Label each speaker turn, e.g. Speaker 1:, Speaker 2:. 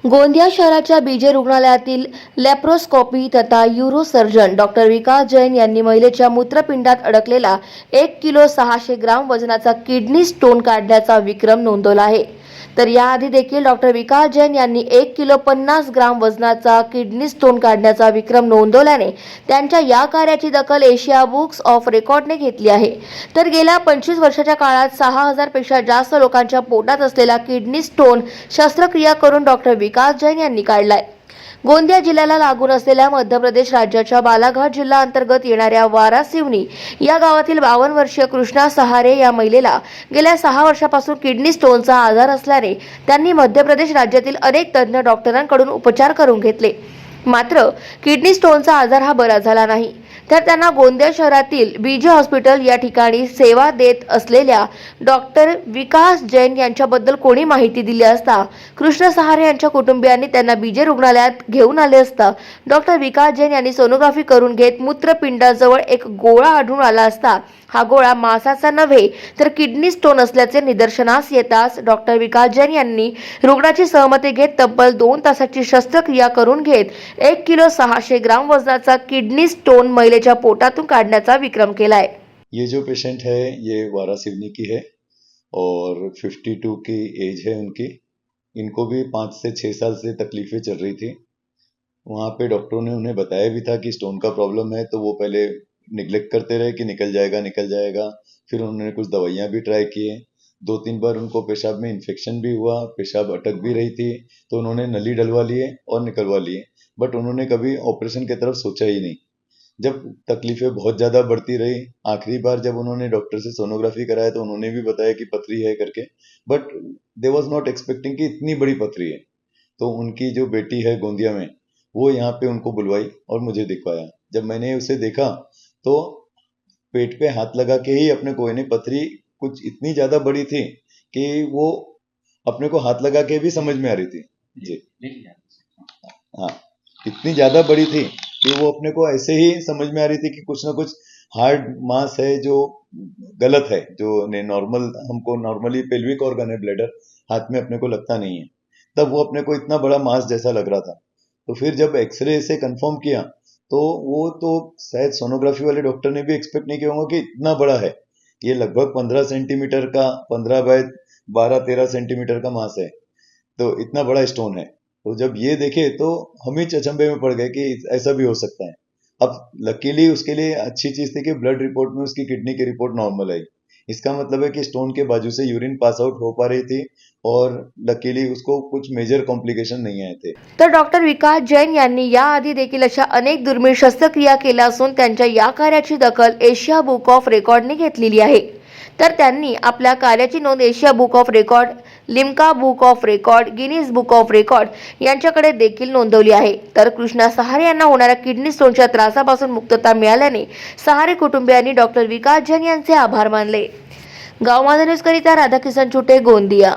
Speaker 1: गोंदिया शहराच्या बीजे रुग्णालयातील लॅप्रोस्कोपी तथा यूरोसर्जन डॉक्टर विकास जैन यांनी महिलेच्या मूत्रपिंडात अडकलेला 1 किलो 600 ग्राम वजनाचा किडनी स्टोन काढण्याचा विक्रम नोंदवला आहे। तर याआधी देखील डॉक्टर विकास जैन यांनी 1 किलो 50 ग्राम वजनाचा किडनी स्टोन काढण्याचा विक्रम नोंदवल्याने त्यांच्या या कार्याची दखल एशिया बुक्स ऑफ रेकॉर्डने घेतली आहे। तर गेल्या 25 वर्षाच्या काळात 6000 पेक्षा जास्त लोकांच्या पोटात असलेला किडनी स्टोन शस्त्रक्रिया करून डॉक्टर विकास जैन यांनी काढलाय। गोंदिया जिल्ह्याला लागून असलेल्या मध्य प्रदेश राज्याच्या बालाघाट जिल्हा अंतर्गत येणाऱ्या वारासिवनी या गावातील 52 वर्षीय कृष्णा सहारे या महिलेला गेल्या 6 वर्षापासून किडनी स्टोनचा आजार असल्याने त्यांनी मध्य प्रदेश राज्यातील अनेक तज्ञ डॉक्टरांकडून उपचार करून घेतले, मात्र किडनी स्टोनचा आजार हा बरा झाला नाही। तर त्यांना गोंदिया शहरातील बीजे हॉस्पिटल या ठिकाणी सेवा देत असलेल्या डॉक्टर विकास जैन यांच्याबद्दल कोणी माहिती दिली असता कृष्ण सहारे यांच्या कुटुंबियांनी त्यांना बीजे रुग्णालयात घेऊन आले असता डॉक्टर विकास जैन यांनी सोनोग्राफी करून घेत मूत्रपिंडाजवळ एक गोळा आढळून आला असता हा गोळा मांसाचा नव्हे तर किडनी स्टोन असल्याचे निदर्शनास येताच डॉक्टर विकास जैन यांनी रुग्णाची सहमती घेत तब्बल 2 तासाची शस्त्रक्रिया करून घेत 1 किलो 600 ग्राम वजनाचा किडनी स्टोन महिलेच्या पोटातून काढण्याचा विक्रम केलाय।
Speaker 2: ये जो पेशेंट है ये वारासिवनी की है और 52 की एज है उनकी। इनको भी 5 से 6 साल से तकलीफें चल रही थी। वहाँ पे डॉक्टरों ने उन्हें बताया भी था कि स्टोन का प्रॉब्लम है, तो वो पहले निगलेक्ट करते रहे कि निकल जाएगा। फिर उन्होंने कुछ दवाइयाँ भी ट्राई किए। 2-3 बार उनको पेशाब में इन्फेक्शन भी हुआ, पेशाब अटक भी रही थी, तो उन्होंने नली डलवा लिए और निकलवा लिए, बट उन्होंने कभी ऑपरेशन की तरफ सोचा ही नहीं। जब तकलीफें बहुत ज़्यादा बढ़ती रही, आखिरी बार जब उन्होंने डॉक्टर से सोनोग्राफी कराया तो उन्होंने भी बताया कि पथरी है करके, but they was not expecting कि इतनी बड़ी पथरी है। तो उनकी जो बेटी है गोंदिया में, वो यहाँ पे उनको बुलवाई और मुझे दिखवाया। जब मैंने उसे देखा तो पेट पे हाथ लगा के ही अपने को इन्हें पथरी कुछ इतनी ज़्यादा बड़ी थी कि वो अपने को हाथ लगा के भी समझ में आ रही थी जी। हाँ, इतनी ज़्यादा बड़ी थी कि वो अपने को ऐसे ही समझ में आ रही थी कि कुछ ना कुछ हार्ड मास है जो गलत है, जो नॉर्मल हमको नॉर्मली पेल्विक ऑर्गन है ब्लैडर, हाथ में अपने को लगता नहीं है। तब वो अपने को इतना बड़ा मास जैसा लग रहा था। तो फिर जब एक्सरे से कंफर्म किया तो वो तो शायद सोनोग्राफी वाले डॉक्टर ने भी एक्सपेक्ट नहीं किया होगा कि इतना बड़ा है। ये लगभग 15 सेंटीमीटर का 15 बाय 12-13 सेंटीमीटर का मास है, तो इतना बड़ा स्टोन है। तो जब ये देखे तो हम ही अचंभे में पड़ गए कि ऐसा भी हो सकता है। अब लकीली उसके लिए अच्छी चीज थी कि ब्लड रिपोर्ट में उसकी किडनी की रिपोर्ट नॉर्मल आई। इसका मतलब है कि स्टोन के बाजू से यूरिन पास आउट हो पा रही थी और लकीली उसको कुछ मेजर कॉम्प्लिकेशन नहीं आए थे।
Speaker 1: तर डॉक्टर विकास जैन यांनी याआधी देखील अशा अनेक दुर्मिळ शस्त्रक्रिया केल्या असून त्यांच्या या कार्याची दखल एशिया बुक ऑफ रेकॉर्डने घेतलेली आहे। तर त्यांनी आपल्या कार्याची नोंद Asia book of record, Limca book of record, Guinness book of record यांच्याकडे देखील नोंदवली आहे। तर कृष्णा सहारे यांना होणाऱ्या किडनी स्टोनच्या त्रासापासून मुक्तता मिळाल्याने सहारे कुटुंबियांनी डॉक्टर विकास जैन यांचे आभार मानले। गाव माझा न्यूज करिता राधाकिशन चुटे, गोंदिया।